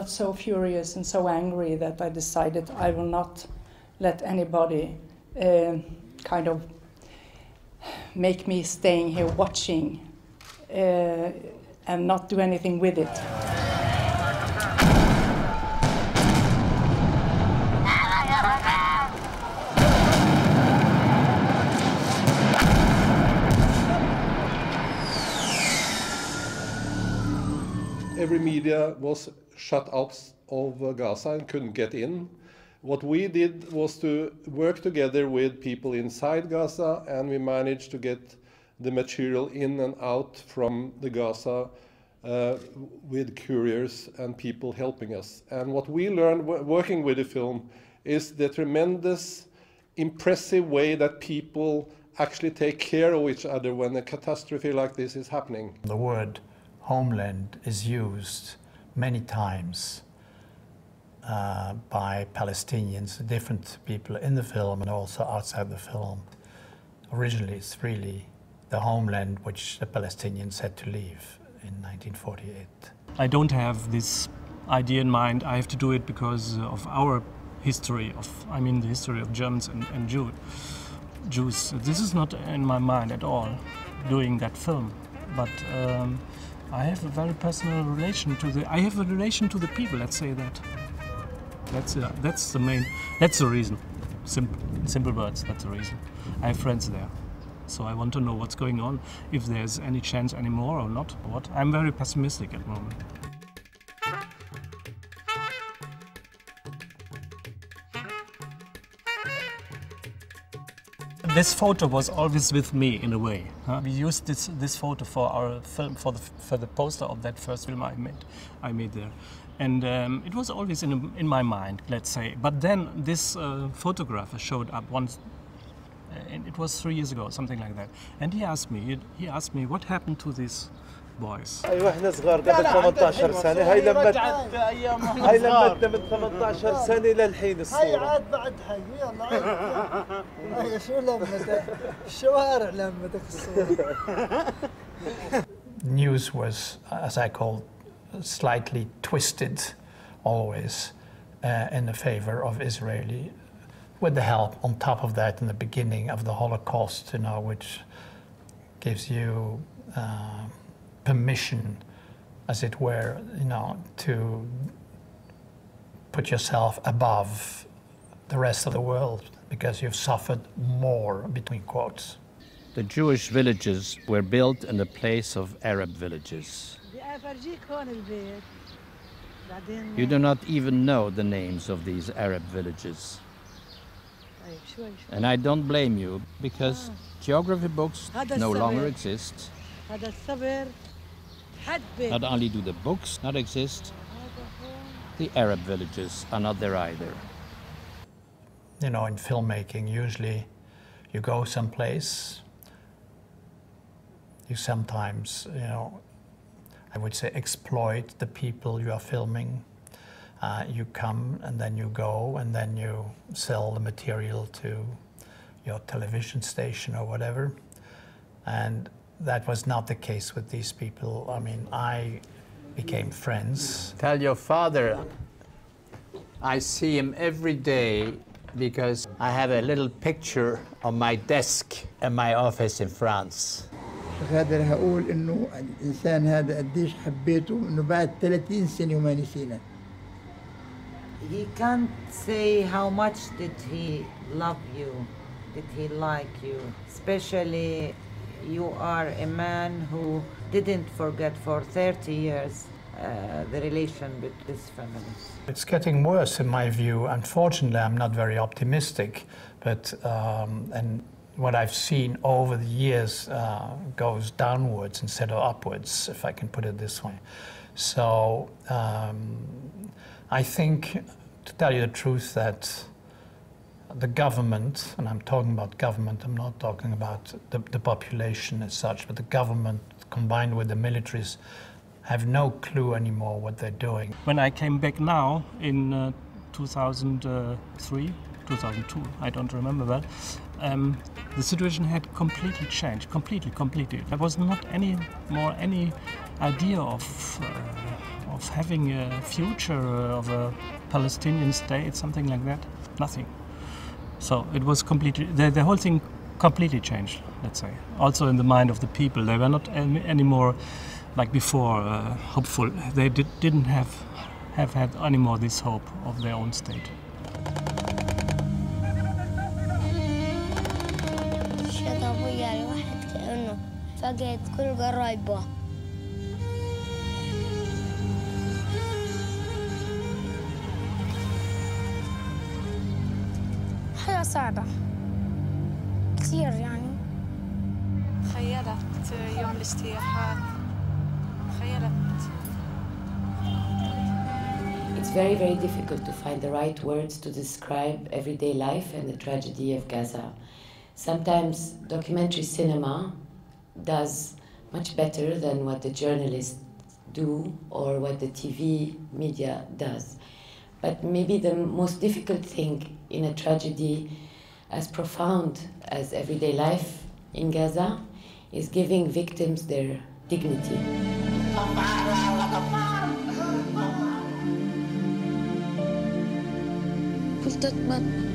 got so furious and so angry that I decided I will not let anybody kind of make me staying here watching and not do anything with it. Every media was shut out of Gaza and couldn't get in. What we did was to work together with people inside Gaza, and we managed to get the material in and out from the Gaza with couriers and people helping us. And what we learned working with the film is the tremendous, impressive way that people actually take care of each other when a catastrophe like this is happening. The word homeland is used many times by Palestinians, different people in the film and also outside the film. Originally, it's really the homeland which the Palestinians had to leave in 1948. I don't have this idea in mind. I have to do it because of our history, the history of Germans and Jews. This is not in my mind at all, doing that film. But I have a very personal relation to the people, let's say that. That's the reason. Simple words, that's the reason. I have friends there, so I want to know what's going on, if there's any chance anymore or not. I'm very pessimistic at the moment. This photo was always with me in a way. We used this photo for our film, for the poster of that first film I made there, and it was always in my mind, let's say. But then this photographer showed up once, and it was 3 years ago, something like that. And he asked me what happened to these boys. ايوه احنا صغار قبل 18 سنه هاي لمتنا من 18 سنه للحين الصوره هاي عاد بعد حي يلا هاي شو لمتك الشوارع لمتك الصوره. News was, as I call, slightly twisted always in the favor of Israeli, with the help on top of that in the beginning of the Holocaust, which gives you permission, as it were, to put yourself above the rest of the world because you've suffered more, between quotes. The Jewish villages were built in the place of Arab villages. You do not even know the names of these Arab villages. And I don't blame you, because geography books no longer exist. Not only do the books not exist, the Arab villages are not there either. In filmmaking, usually you go someplace, you sometimes, I would say, exploit the people you are filming. You come and then you go and then you sell the material to your television station or whatever. And that was not the case with these people. I became friends. Tell your father I see him every day because I have a little picture on my desk in my office in France. قادر هقول إنه الإنسان هذا قديش حبيته إنه بعد 30 سنة وما نسينا. He can't say how much did he love you, did he like you. Especially you are a man who didn't forget for 30 years the relation with this family. It's getting worse in my view. Unfortunately, I'm not very optimistic, but and what I've seen over the years goes downwards instead of upwards, if I can put it this way. So I think, to tell you the truth, that the government, and I'm talking about government, I'm not talking about the population as such, but the government combined with the militaries have no clue anymore what they're doing. When I came back now in 2003, 2002, I don't remember that, the situation had completely changed, completely. There was not any more any idea of of having a future of a Palestinian state, something like that. Nothing. So it was completely, the whole thing completely changed, let's say. Also in the mind of the people. They were not anymore like before hopeful. They didn't have had any more this hope of their own state. فقد كل قرايبه حياة صعبة كثير يعني تخيلت يوم الاجتياحات تخيلت It's very, very difficult to find the right words to describe everyday life and the tragedy of Gaza. Sometimes documentary cinema does much better than what the journalists do or what the TV media does. But maybe the most difficult thing in a tragedy as profound as everyday life in Gaza is giving victims their dignity. قلت أتمنى